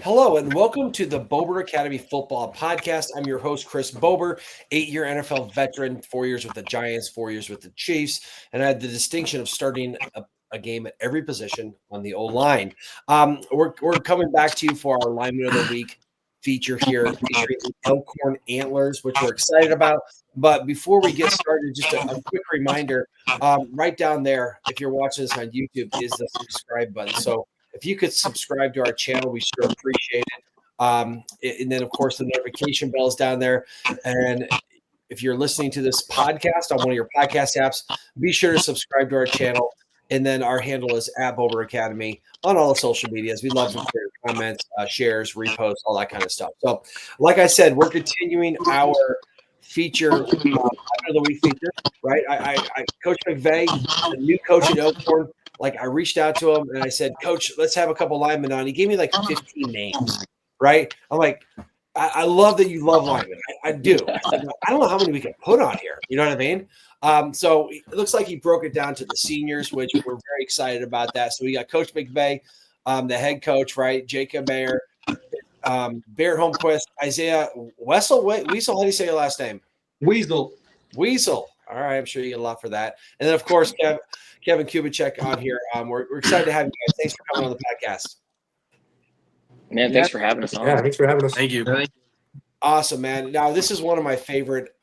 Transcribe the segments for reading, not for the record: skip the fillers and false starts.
Hello and welcome to the Bober Academy Football Podcast. I'm your host, Chris Bober, 8-year NFL veteran, 4 years with the Giants, 4 years with the Chiefs, and I had the distinction of starting a game at every position on the O-line. We're coming back to you for our Lineman of the Week feature here featuring the Elkhorn Antlers, which we're excited about. But before we get started, just a quick reminder, right down there, if you're watching this on YouTube, is the subscribe button. So if you could subscribe to our channel, we sure appreciate it. And then, of course, the notification bell is down there. And if you're listening to this podcast on one of your podcast apps, be sure to subscribe to our channel. And then our handle is @Bober Academy on all the social medias. We love to hear comments, shares, reposts, all that kind of stuff. So, like I said, we're continuing our feature, of the week feature, right? Coach McVey, the new coach at Elkhorn, like I reached out to him and I said, Coach, let's have a couple linemen on. He gave me like 15 names, right? I'm like, I love that you love linemen. I do. I don't know how many we can put on here. You know what I mean? So it looks like he broke it down to the seniors, which we're very excited about that. So we got Coach McVey, the head coach, right? Jakob Beyer, Barrett Holmquist, Isaiah Weasel. Weasel, how do you say your last name? Weasel. All right, I'm sure you get a lot for that. And then, of course, Kevin Kubicek on here. We're excited to have you guys. Thanks for coming on the podcast. Man, thanks for having us on. Yeah, thanks for having us. Thank you. Awesome, man. Now, this is one of my favorite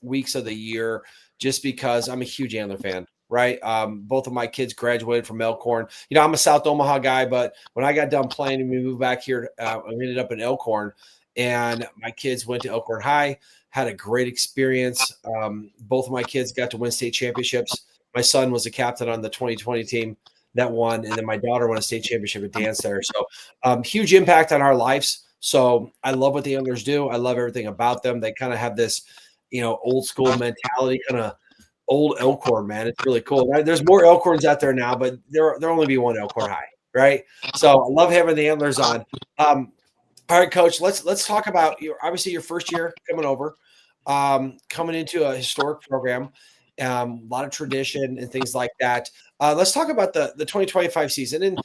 weeks of the year just because I'm a huge Antler fan, right? Both of my kids graduated from Elkhorn. You know, I'm a South Omaha guy, but when I got done playing and we moved back here, I ended up in Elkhorn, and my kids went to Elkhorn High, had a great experience. Both of my kids got to win state championships. My son was a captain on the 2020 team that won, and then my daughter won a state championship at dance there. So huge impact on our lives. So I love what the Antlers do. I love everything about them. They kind of have this, old school mentality, kind of old Elkhorn, man. It's really cool. Right? There's more Elkhorns out there now, but there'll only be one Elkhorn High, right? So I love having the Antlers on. All right, Coach, let's talk about obviously your first year coming over, coming into a historic program. A lot of tradition and things like that. Let's talk about the 2025 season. And,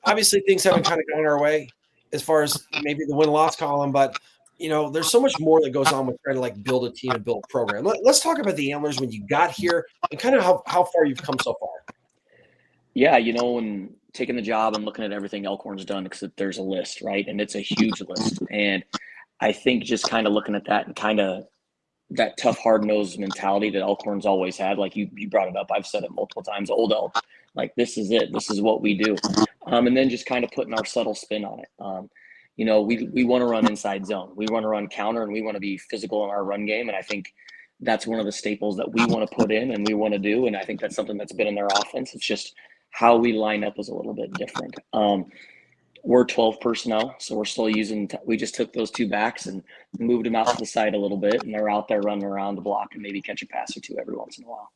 obviously things haven't kind of gone our way as far as maybe the win-loss column, but, there's so much more that goes on with trying to like build a team and build a program. Let's talk about the Antlers when you got here and kind of how far you've come so far. Yeah, when taking the job and looking at everything Elkhorn's done, because there's a list, right? And it's a huge list. And I think just kind of looking at that and kind of that tough, hard-nosed mentality that Elkhorn's always had. Like you brought it up. I've said it multiple times. Old Elk, like this is it. This is what we do. And then just kind of putting our subtle spin on it. We want to run inside zone. We want to run counter, and we want to be physical in our run game. And I think that's one of the staples that we want to put in and we want to do. And I think that's something that's been in their offense. It's just how we line up is a little bit different. We're 12 personnel, so we're still using – we just took those two backs and moved them out to the side a little bit, and they're out there running around the block and maybe catch a pass or two every once in a while.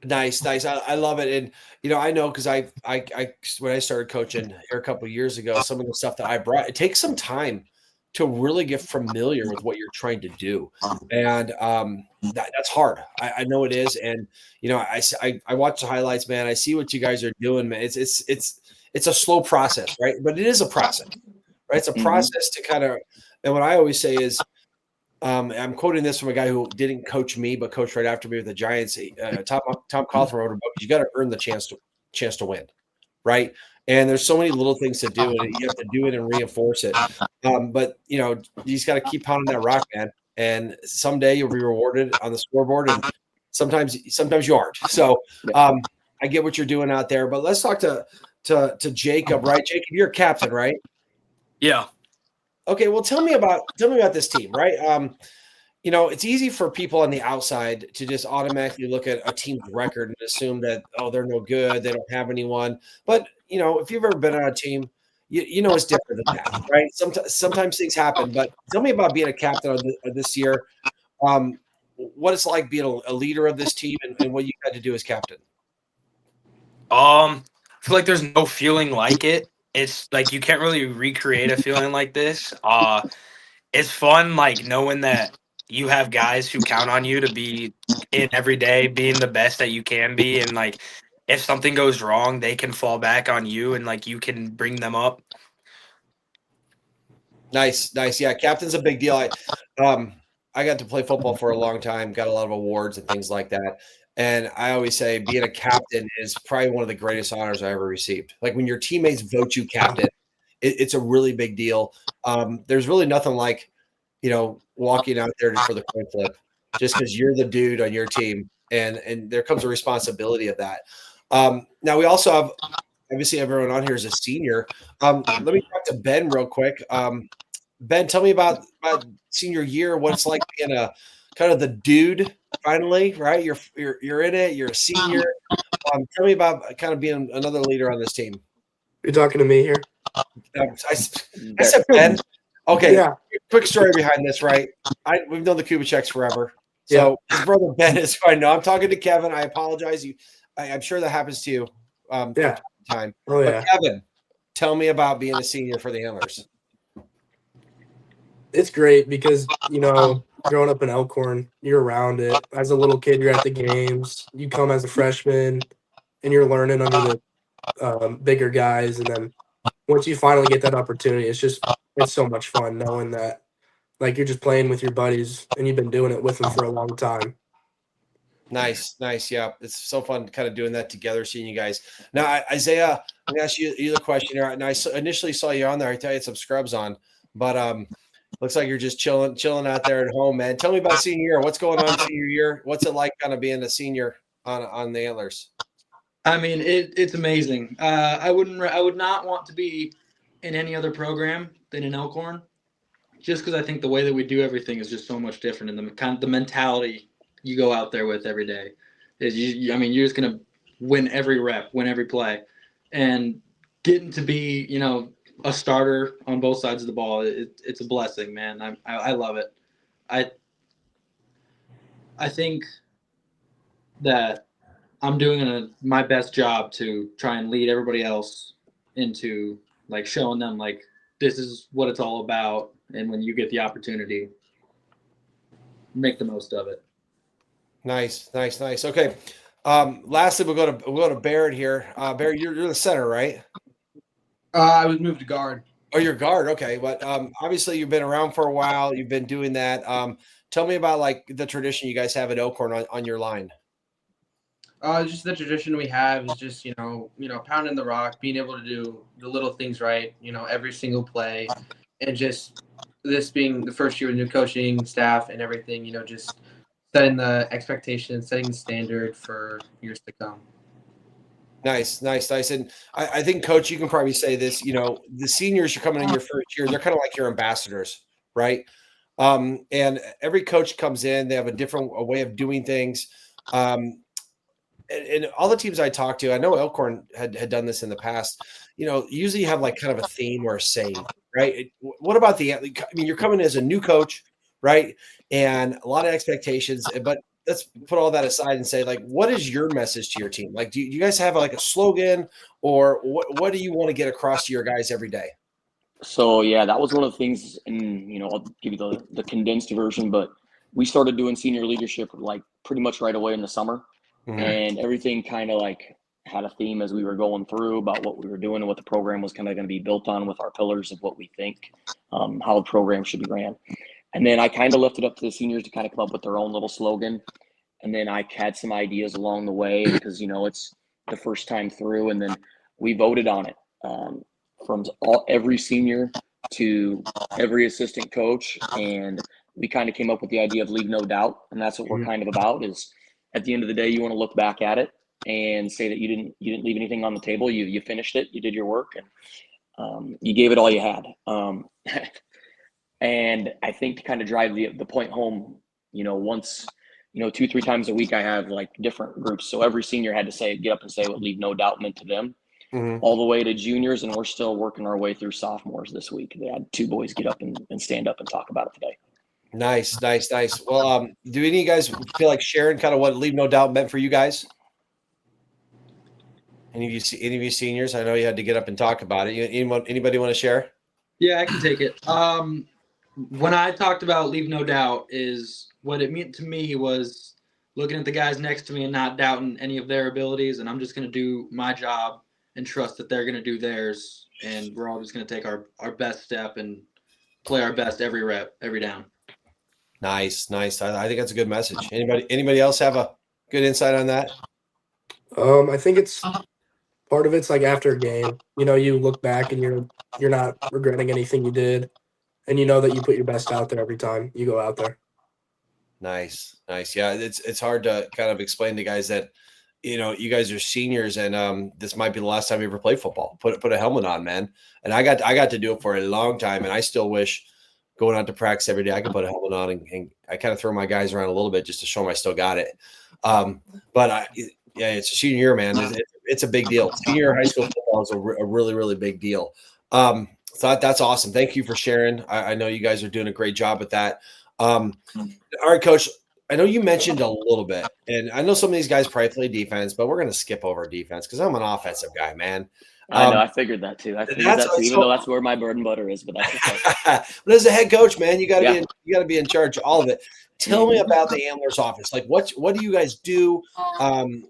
Nice. I love it. And, I know because I when I started coaching here a couple of years ago, some of the stuff that I brought, it takes some time to really get familiar with what you're trying to do. And that's hard. I know it is. And, I watch the highlights, man. I see what you guys are doing, man. It's a slow process, right? But it is a process, right? It's a process to kind of, and what I always say is, I'm quoting this from a guy who didn't coach me, but coached right after me with the Giants. Tom Coughlin wrote a book. You got to earn the chance to win, right? And there's so many little things to do, and you have to do it and reinforce it. But you just got to keep pounding that rock, man. And someday you'll be rewarded on the scoreboard, and sometimes you aren't. So I get what you're doing out there. But let's talk to Jakob, right? Jakob, you're a captain, right? Yeah. Okay, well, tell me about this team, right? It's easy for people on the outside to just automatically look at a team's record and assume that, they're no good, they don't have anyone. But, if you've ever been on a team, you know it's different than that, right? Sometimes things happen. But tell me about being a captain of this year, what it's like being a leader of this team and what you had to do as captain. I feel like there's no feeling like it. It's like you can't really recreate a feeling like this. It's fun, like knowing that you have guys who count on you to be in every day, being the best that you can be, and like if something goes wrong, they can fall back on you and like you can bring them up. Nice. Yeah, captain's a big deal. I got to play football for a long time, got a lot of awards and things like that. And I always say being a captain is probably one of the greatest honors I ever received. Like when your teammates vote you captain, it's a really big deal. There's really nothing like, walking out there for the coin flip just because you're the dude on your team. And there comes a responsibility of that. Now we also have, obviously everyone on here is a senior. Let me talk to Ben real quick. Ben, tell me about senior year. What it's like being a kind of the dude. Finally, right? You're in it. You're a senior. Tell me about kind of being another leader on this team. You're talking to me here. I said Ben. Okay. Yeah. Quick story behind this, right? We've known the Kubiceks forever. So his brother Ben is who I know. I'm talking to Kevin. I apologize. I'm sure that happens to you. From time to time. Oh, but Kevin, tell me about being a senior for the Antlers. It's great because, growing up in Elkhorn, you're around it. As a little kid, you're at the games. You come as a freshman, and you're learning under the bigger guys. And then once you finally get that opportunity, it's so much fun knowing that, like, you're just playing with your buddies, and you've been doing it with them for a long time. Nice. Yeah, it's so fun kind of doing that together, seeing you guys. Now, Isaiah, I'm going to ask you the question here. And I initially saw you on there. I tell you had some scrubs on, but looks like you're just chilling out there at home, man. Tell me about senior year. What's going on senior year? What's it like kind of being a senior on the Antlers? I mean, it's amazing. I would not want to be in any other program than in Elkhorn, just because I think the way that we do everything is just so much different, and the mentality you go out there with every day is you're just gonna win every rep, win every play, and getting to be a starter on both sides of the ball. It's a blessing, man. I love it. I think that I'm doing my best job to try and lead everybody else into like showing them like this is what it's all about, and when you get the opportunity, make the most of it. Nice. Okay. Lastly, we'll go to Barrett here. Barrett, you're the center, right? I was moved to guard. Oh, you're guard. Okay. But obviously you've been around for a while. You've been doing that. Tell me about like the tradition you guys have at Elkhorn on your line. Just the tradition we have is just, pounding the rock, being able to do the little things right, every single play, and just this being the first year with new coaching staff and everything, just setting the expectation, setting the standard for years to come. Nice. And I think, Coach, you can probably say this, the seniors are coming in your first year. They're kind of like your ambassadors, right? And every coach comes in, they have a way of doing things. And all the teams I talked to, I know Elkhorn had done this in the past, usually you have like kind of a theme or a saying, right? What about you're coming as a new coach, right? And a lot of expectations, but let's put all that aside and say, like, what is your message to your team? Like, do you guys have like a slogan, or what do you want to get across to your guys every day? So, yeah, that was one of the things, and, I'll give you the condensed version, but we started doing senior leadership like pretty much right away in the summer. Mm-hmm. And everything kind of like had a theme as we were going through about what we were doing and what the program was kind of going to be built on with our pillars of what we think, how the program should be ran. And then I kind of left it up to the seniors to kind of come up with their own little slogan. And then I had some ideas along the way because, it's the first time through. And then we voted on it from every senior to every assistant coach. And we kind of came up with the idea of leave no doubt. And that's what we're kind of about is at the end of the day, you want to look back at it and say that you didn't leave anything on the table. You finished it. You did your work, and you gave it all you had. And I think to kind of drive the point home, once, 2-3 times a week, I have like different groups. So every senior had to get up and say what leave no doubt meant to them, all the way to juniors. And we're still working our way through sophomores this week. They had 2 boys get up and stand up and talk about it today. Nice. Well, do any of you guys feel like sharing kind of what leave no doubt meant for you guys? Any of you seniors? I know you had to get up and talk about it. Anybody want to share? Yeah, I can take it. When I talked about leave no doubt, is what it meant to me was looking at the guys next to me and not doubting any of their abilities, and I'm just going to do my job and trust that they're going to do theirs, and we're all just going to take our best step and play our best every rep, every down. Nice. I think that's a good message. Anybody else have a good insight on that? I think it's part of it's like after a game, you look back and you're not regretting anything you did, and you know that you put your best out there every time you go out there. Nice. Yeah, it's hard to kind of explain to guys that you guys are seniors and this might be the last time you ever play football. Put a helmet on, man. And I got to do it for a long time, and I still wish going out to practice every day I could put a helmet on and I kind of throw my guys around a little bit just to show them I still got it. But it's a senior year, man. It's a big deal. Senior high school football is a really, really big deal. So that's awesome. Thank you for sharing. I know you guys are doing a great job with that. All right, Coach. I know you mentioned a little bit, and I know some of these guys probably play defense, but we're going to skip over defense because I'm an offensive guy, man. I know. I figured that too. Even though that's where my bread and butter is, but that's okay. But as a head coach, man, you got to be in charge of all of it. Tell me about the Antler's office. Like, what do you guys do?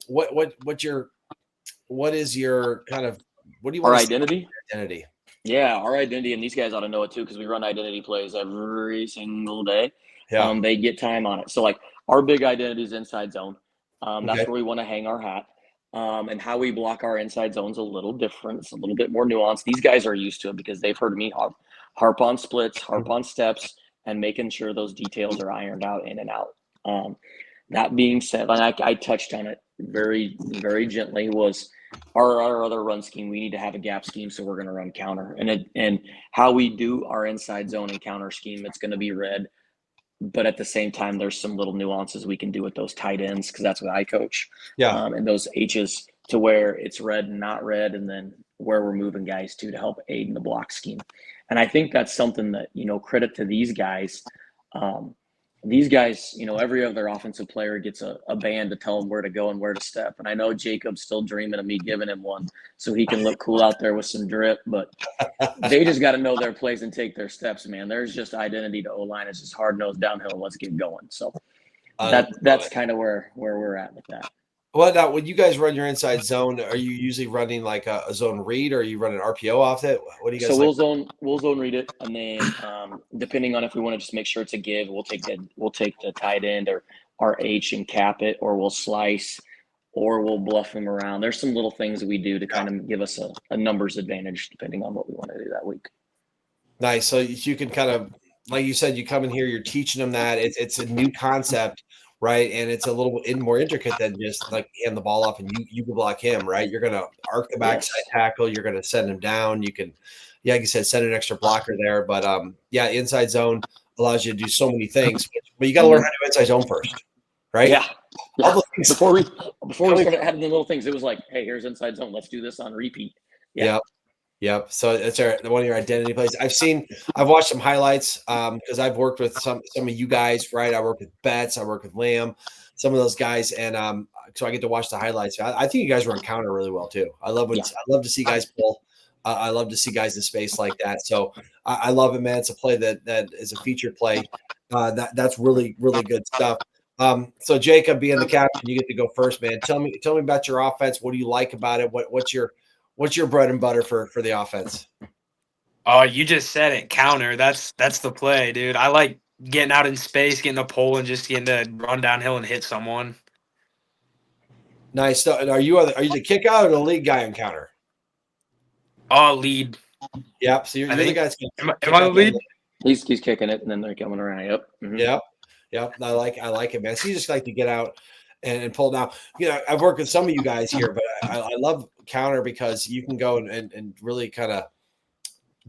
What is your kind of what do you want? Our identity? Identity. Yeah, our identity, and these guys ought to know it too because we run identity plays every single day. Yeah. They get time on it. So like our big identity is inside zone. That's where we want to hang our hat. And how we block our inside zone's a little different. It's a little bit more nuanced. These guys are used to it because they've heard me harp on splits, harp on steps, and making sure those details are ironed out in and out. That being said, and I touched on it very, very gently, was our other run scheme. We need to have a gap scheme, so we're going to run counter. And how we do our inside zone and counter scheme, it's going to be red. But at the same time, there's some little nuances we can do with those tight ends because that's what I coach. Yeah. And those H's to where it's red and not red, and then where we're moving guys to help aid in the block scheme. And I think that's something that, credit to these guys. These guys, every other offensive player gets a band to tell them where to go and where to step. And I know Jacob's still dreaming of me giving him one so he can look cool out there with some drip, but they just got to know their plays and take their steps, man. There's just identity to O-line. It's just hard-nosed downhill. Let's get going. So that's kind of where we're at with that. Well, now, when you guys run your inside zone, are you usually running like a zone read, or are you running RPO off it? What do you guys? So we'll zone read it, and then depending on if we want to just make sure it's a give, we'll take the tight end or our H and cap it, or we'll slice, or we'll bluff him around. There's some little things that we do to kind of give us a numbers advantage depending on what we want to do that week. Nice. So you can kind of, like you said, you come in here, you're teaching them that it's a new concept. Right. And it's a little bit more intricate than just like hand the ball off and you can block him. Right. You're going to arc the backside tackle. You're going to send him down. You can, like you said, send an extra blocker there. But inside zone allows you to do so many things. But you got to learn how to do inside zone first. Right. Yeah. Before we started having the little things, it was like, hey, here's inside zone. Let's do this on repeat. Yeah. Yep. So it's one of your identity plays. I've watched some highlights because I've worked with some of you guys, right? I work with Betts, I work with Lamb, some of those guys, and so I get to watch the highlights. I think you guys run counter really well too. I love to see guys pull. I love to see guys in space like that. So I love it, man. It's a play that is a featured play. That's really, really good stuff. So Jakob, being the captain, you get to go first, man. Tell me about your offense. What do you like about it? What's your bread and butter for the offense? Oh, you just said it. Counter. That's the play, dude. I like getting out in space, getting a pole, and just getting to run downhill and hit someone. Nice. So, and are you the kick out or the lead guy on counter? Oh, lead. Yep. So you're the guy. Am I the lead? He's kicking it, and then they're coming around. Yep. Mm-hmm. Yep. I like it, man. So you just like to get out and pull down. I've worked with some of you guys here, but I love counter because you can go and really kind of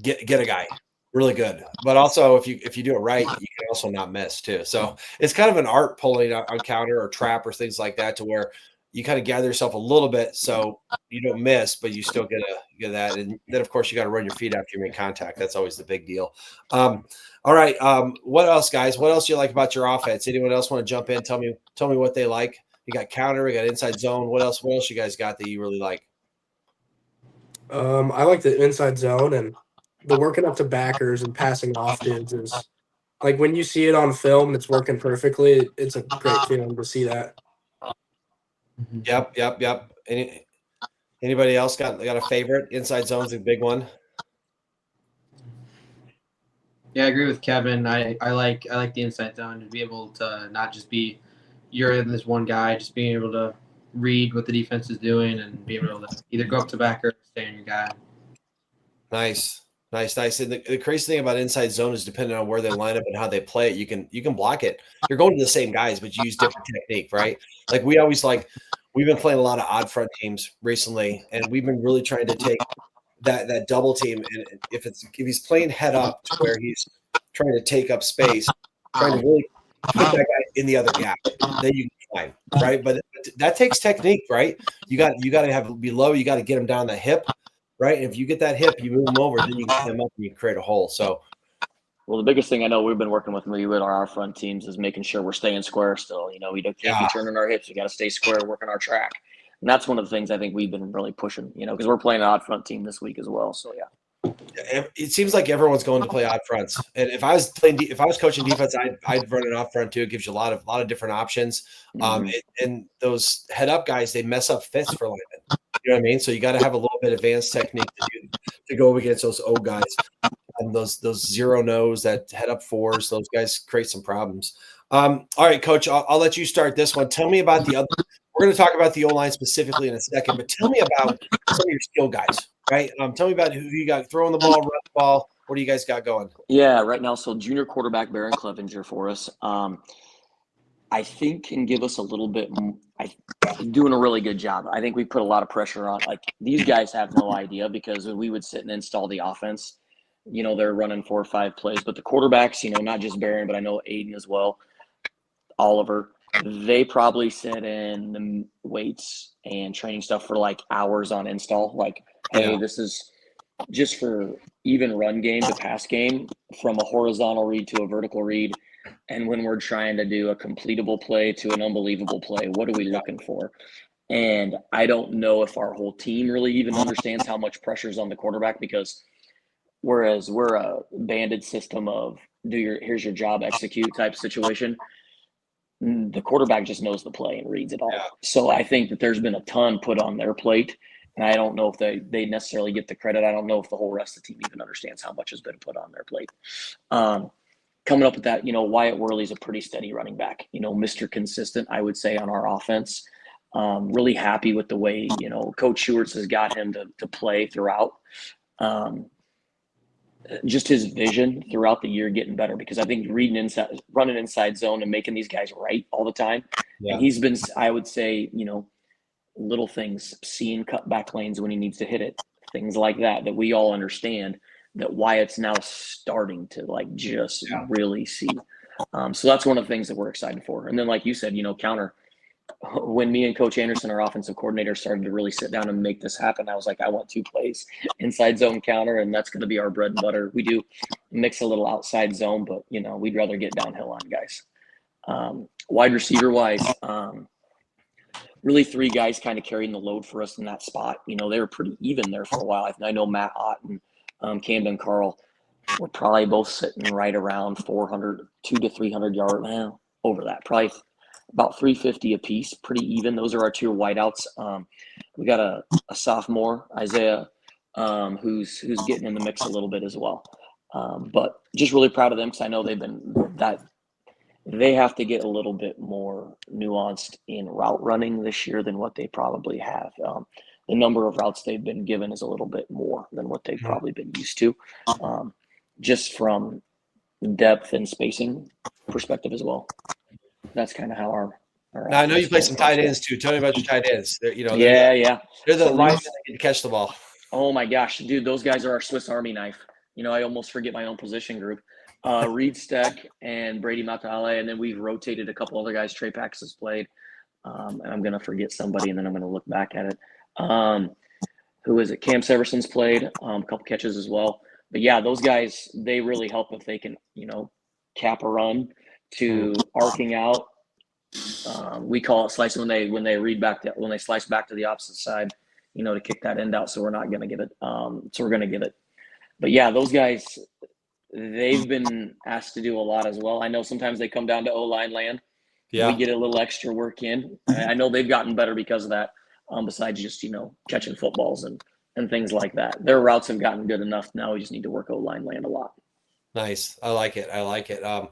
get a guy really good. But also if you do it right, you can also not miss too. So it's kind of an art pulling on counter or trap or things like that to where you kind of gather yourself a little bit so you don't miss, but you still get that. And then of course you got to run your feet after you make contact. That's always the big deal. All right. What else, guys? What else do you like about your offense? Anyone else want to jump in? Tell me what they like. You got counter, we got inside zone. What else you guys got that you really like? I like the inside zone and the working up to backers and passing off dudes is like when you see it on film and it's working perfectly, it's a great feeling to see that. Yep. Anybody else got a favorite? Inside zone's a big one. Yeah, I agree with Kevin. I like the inside zone to be able to not just be you're in this one guy, just being able to read what the defense is doing and be able to either go up to back or stay on your guy. Nice. Nice. And the crazy thing about inside zone is depending on where they line up and how they play it, you can block it. You're going to the same guys, but you use different technique, right? Like we've been playing a lot of odd front teams recently, and we've been really trying to take that double team, and if he's playing head up to where he's trying to take up space, trying to really put that guy in the other gap, then you can fine, right? But that takes technique, right? You got to have be low, you got to get him down the hip, right? And if you get that hip, you move him over, then you can get him up and you create a hole. So Well, the biggest thing I know we've been working with our front teams is making sure we're staying square still. We can't be turning our hips. We got to stay square, working our track. And that's one of the things I think we've been really pushing, because we're playing an odd front team this week as well. So, yeah. it seems like everyone's going to play odd fronts. And if I was coaching defense, I'd run an odd front too. It gives you a lot of different options. And those head up guys, they mess up fits for linemen. You know what I mean? So you got to have a little bit advanced technique to go against those O guys. And those zero nose, that head up fours, those guys create some problems. All right, Coach, I'll let you start this one. Tell me about the other. We're going to talk about the O-line specifically in a second, but tell me about some of your skill guys, right? Tell me about who you got throwing the ball, running the ball. What do you guys got going? Yeah, right now, so junior quarterback Barrett Clevenger for us. I think can give us a little bit doing a really good job. I think we put a lot of pressure on. Like, these guys have no idea, because we would sit and install the offense, they're running 4 or 5 plays. But the quarterbacks, not just Barron, but I know Aiden as well, Oliver, they probably sit in the weights and training stuff for like hours on install. Like, hey, this is just for even run game to pass game, from a horizontal read to a vertical read. And when we're trying to do a completable play to an unbelievable play, what are we looking for? And I don't know if our whole team really even understands how much pressure is on the quarterback, because whereas we're a banded system of here's your job, execute type situation, the quarterback just knows the play and reads it all. Yeah. So I think that there's been a ton put on their plate, and I don't know if they necessarily get the credit. I don't know if the whole rest of the team even understands how much has been put on their plate. Coming up with that, Wyatt Worley's a pretty steady running back, Mr. Consistent, I would say, on our offense. Really happy with the way, Coach Schwartz has got him to play throughout. Just his vision throughout the year getting better, because I think running inside zone and making these guys right all the time. Yeah. And he's been, I would say, little things, seeing cut back lanes when he needs to hit it, things like that we all understand, that Wyatt's now starting to just really see. So that's one of the things that we're excited for. And then, like you said, counter. When me and Coach Anderson, our offensive coordinator, started to really sit down and make this happen, I was like, I want 2 plays, inside zone counter, and that's going to be our bread and butter. We do mix a little outside zone, but, we'd rather get downhill on guys. Wide receiver-wise, really 3 guys kind of carrying the load for us in that spot. They were pretty even there for a while. I know Matt Ott and Camden Carl were probably both sitting right around 200 to 300 yards, over that, probably about 350 a piece, pretty even. Those are our 2 wideouts. We got a sophomore, Isaiah, who's getting in the mix a little bit as well. But just really proud of them, because I know they have to get a little bit more nuanced in route running this year than what they probably have. The number of routes they've been given is a little bit more than what they've probably been used to, just from depth and spacing perspective as well. That's kind of how our now, I know you play some tight ends too. Tell me about your tight ends. They're the linemen that can catch the ball. Oh my gosh, dude, those guys are our Swiss Army knife. I almost forget my own position group. Reed Steck and Brady Matale, and then we've rotated a couple other guys. Trey Pax has played, and I'm going to forget somebody, and then I'm going to look back at it. Who is it? Cam Severson's played a couple catches as well. But yeah, those guys, they really help if they can, cap a run to arcing out. We call it slicing when they slice back to the opposite side, to kick that end out. So we're not going to give it. So we're going to give it. But yeah, those guys, they've been asked to do a lot as well. I know sometimes they come down to O-line land. Yeah. We get a little extra work in. I know they've gotten better because of that. Besides just, catching footballs and things like that. Their routes have gotten good enough. Now we just need to work O-line land a lot. Nice. I like it. I like it. All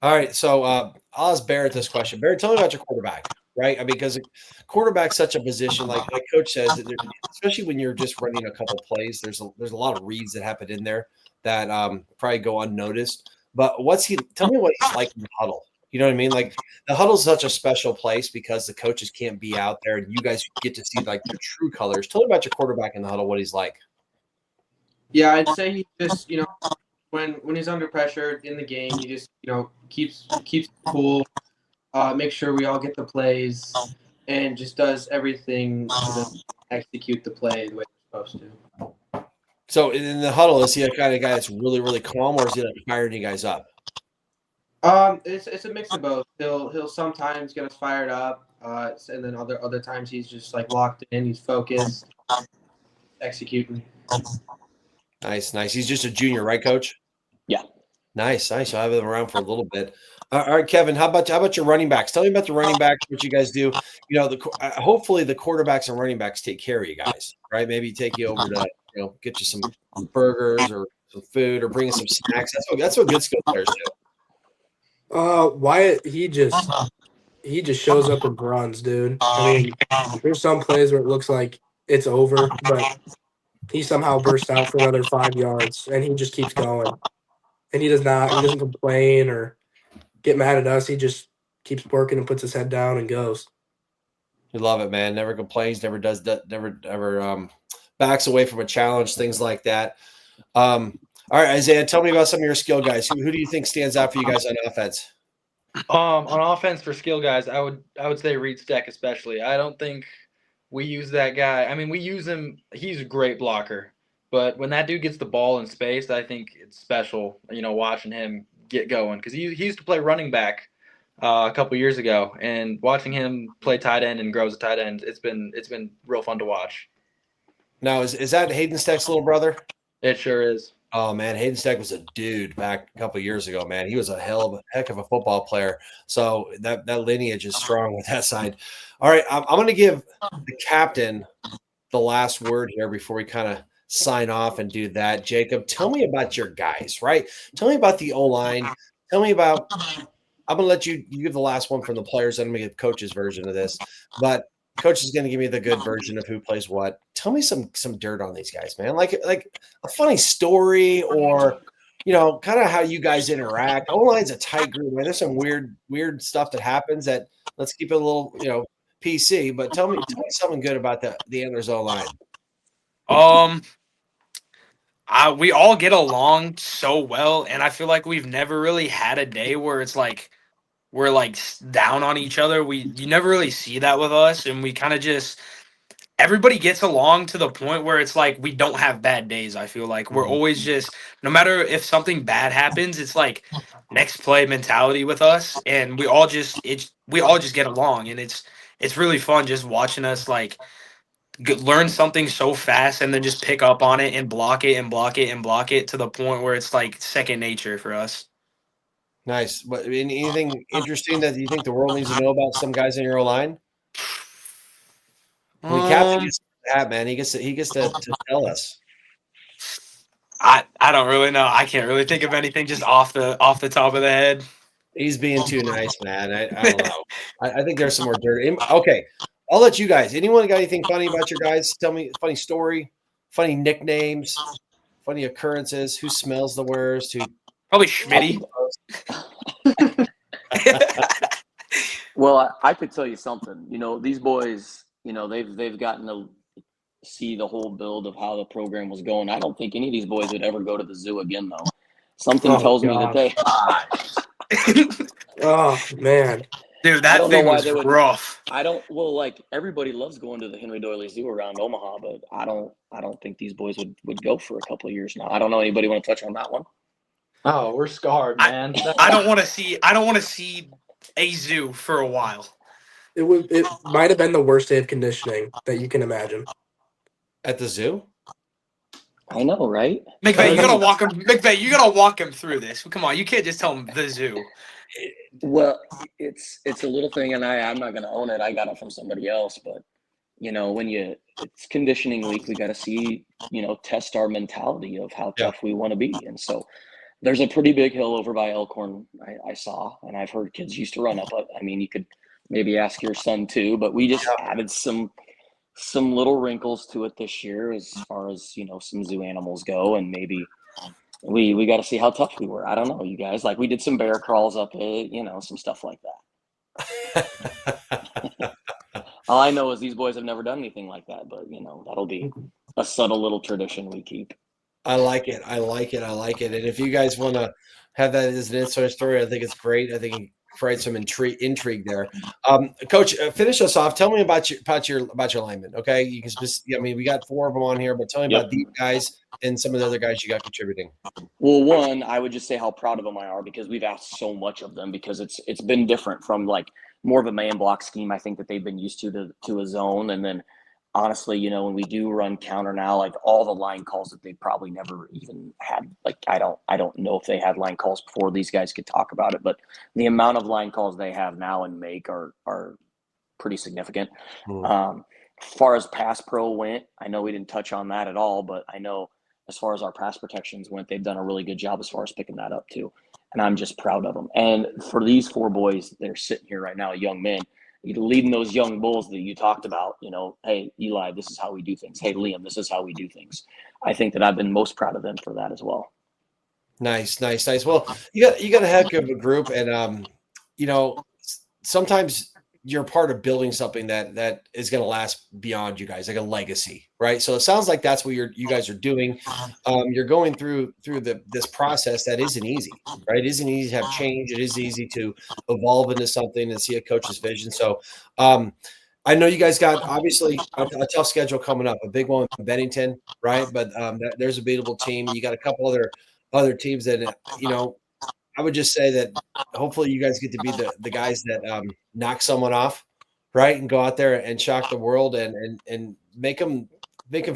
right. So I'll ask Barrett this question. Barrett, tell me about your quarterback, right? I mean, because quarterback's such a position, like Coach says, that especially when you're just running a couple plays, there's a lot of reads that happen in there that probably go unnoticed. But tell me what he's like in the huddle. You know what I mean? Like the huddle is such a special place because the coaches can't be out there and you guys get to see like the true colors. Tell me about your quarterback in the huddle, what he's like. Yeah, I'd say he just, when he's under pressure in the game, he just, keeps cool, makes sure we all get the plays, and just does everything to execute the play the way we're supposed to. So in the huddle, is he a kind of guy that's really, really calm, or is he like firing you guys up? It's a mix of both. He'll sometimes get us fired up, and then other times he's just like locked in, he's focused, executing. Nice. He's just a junior, right, Coach? Yeah. Nice. I'll have him around for a little bit. All right, Kevin. How about your running backs? Tell me about the running backs. What you guys do? Hopefully the quarterbacks and running backs take care of you guys, right? Maybe take you over to get you some burgers or some food or bring you some snacks. That's what good skill players do. Wyatt, he just shows up and runs, dude. I mean, there's some plays where it looks like it's over, but he somehow bursts out for another 5 yards, and he just keeps going. And he doesn't complain or get mad at us. He just keeps working and puts his head down and goes. We love it, man. Never complains, never does that, never ever backs away from a challenge, things like that. All right, Isaiah, tell me about some of your skill guys. Who do you think stands out for you guys on offense? On offense for skill guys, I would say Reed Steck especially. I don't think we use that guy. I mean, we use him. He's a great blocker, but when that dude gets the ball in space, I think it's special. Watching him get going because he used to play running back a couple years ago, and watching him play tight end and grow as a tight end, it's been real fun to watch. Now, is that Hayden Steck's little brother? It sure is. Oh man, Hayden Steck was a dude back a couple of years ago. Man, he was a heck of a football player. So that lineage is strong with that side. All right, I'm going to give the captain the last word here before we kind of sign off and do that. Jakob, tell me about your guys. Right? Tell me about the O-line. Tell me about. I'm going to let you give the last one from the players. I'm going to give Coach's version of this, but Coach is going to give me the good version of who plays what. Tell me some dirt on these guys, man. Like a funny story or, kind of how you guys interact. O-line's a tight group, man. There's some weird stuff that happens that let's keep it a little, PC. But tell me something good about the Antlers O-line. We all get along so well, and I feel like we've never really had a day where it's like we're like down on each other. You never really see that with us, and we kind of just everybody gets along to the point where it's like we don't have bad days. I feel like we're always just no matter if something bad happens, it's like next play mentality with us, and we all just get along, and it's really fun just watching us like learn something so fast and then just pick up on it and block it and block it and block it to the point where it's like second nature for us. Nice. But anything interesting that you think the world needs to know about some guys in your line? I mean, Captain gets that, man. He gets to tell us. I don't really know. I can't really think of anything just off the top of the head. He's being too nice, man. I don't know. I think there's some more dirt. Okay, I'll let you guys. Anyone got anything funny about your guys? Tell me a funny story, funny nicknames, funny occurrences. Who smells the worst? Who probably Schmitty. Well, I could tell you something. These boys, they've gotten to see the whole build of how the program was going. I don't think any of these boys would ever go to the zoo again, though. Something tells me that they. Oh man, dude, that thing was rough. Everybody loves going to the Henry Doyley Zoo around Omaha, but I don't think these boys would go for a couple of years now. I don't know. Anybody want to touch on that one? Oh, we're scarred, man. I don't want to see a zoo for a while. It might have been the worst day of conditioning that you can imagine. At the zoo? I know, right? McVey, you gotta walk him. McVey, you gotta walk him through this. Come on, you can't just tell him the zoo. Well, it's a little thing, and I'm not gonna own it. I got it from somebody else, but when it's conditioning week, we got to see, test our mentality of how tough we want to be, and so There's a pretty big hill over by Elkhorn I saw, and I've heard kids used to run up it. I mean, you could maybe ask your son too, but we just added some little wrinkles to it this year as far as, some zoo animals go, and maybe we got to see how tough we were. I don't know, you guys. Like, we did some bear crawls up it, some stuff like that. All I know is these boys have never done anything like that, but that'll be a subtle little tradition we keep. I like it. I like it. I like it. And if you guys want to have that as an inside story, I think it's great. I think you create some intrigue there. Coach, finish us off. Tell me about your linemen. Okay, you can just. I mean, we got 4 of them on here, but tell me about these guys and some of the other guys you got contributing. Well, one, I would just say how proud of them I are, because we've asked so much of them, because it's been different from like more of a man block scheme. I think that they've been used to a zone, and then honestly, when we do run counter now, like all the line calls that they probably never even had. Like, I don't know if they had line calls before these guys could talk about it, but the amount of line calls they have now and make are pretty significant. As far as pass pro went, I know we didn't touch on that at all, but I know as far as our pass protections went, they've done a really good job as far as picking that up too. And I'm just proud of them. And for these 4 boys that are sitting here right now, young men, leading those young bulls that you talked about, hey, Eli, this is how we do things. Hey, Liam, this is how we do things. I think that I've been most proud of them for that as well. Nice. Well, you got a heck of a group, and sometimes you're part of building something that is going to last beyond you guys, like a legacy, right? So it sounds like that's what you guys are doing. You're going through this process that isn't easy, right? It isn't easy to have change. It is easy to evolve into something and see a coach's vision. So I know you guys got obviously a tough schedule coming up, a big one in Bennington, right? But there's a beatable team. You got a couple other teams that I would just say that hopefully you guys get to be the guys that knock someone off, right, and go out there and shock the world and make them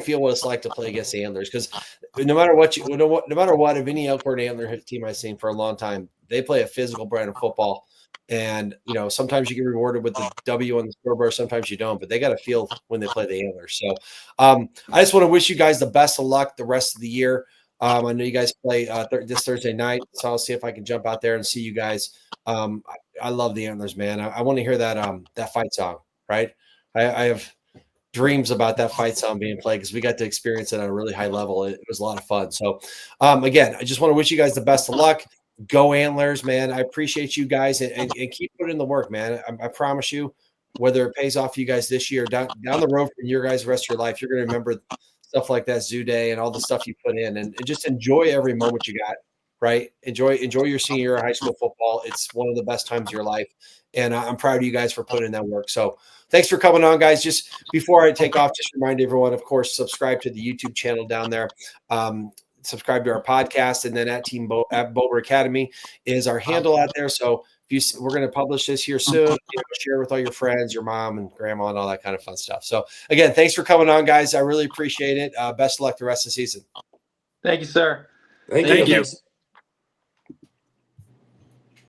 feel what it's like to play against the Antlers. Because no matter what, if any Elkhorn Antler team I've seen for a long time, they play a physical brand of football. And sometimes you get rewarded with the W on the scoreboard, sometimes you don't. But they got to feel when they play the Antlers. So I just want to wish you guys the best of luck the rest of the year. I know you guys play this Thursday night, so I'll see if I can jump out there and see you guys. I love the Antlers, man. I want to hear that fight song, right? I have dreams about that fight song being played because we got to experience it on a really high level. It was a lot of fun. So, again, I just want to wish you guys the best of luck. Go Antlers, man. I appreciate you guys and keep putting in the work, man. I promise you, whether it pays off for you guys this year, down the road for your guys the rest of your life, you're going to remember stuff like that Zoo Day and all the stuff you put in, and just enjoy every moment you got, right? Enjoy your senior year of high school football. It's one of the best times of your life, and I'm proud of you guys for putting in that work. So thanks for coming on, guys. Just before I take off, just remind everyone, of course, subscribe to the YouTube channel down there. Subscribe to our podcast, and then at Bober Academy is our handle out there. So we're going to publish this here soon. Share with all your friends, your mom and grandma, and all that kind of fun stuff. So again, thanks for coming on, guys. I really appreciate it. Best of luck the rest of the season. Thank you, sir. Thank you. Thanks.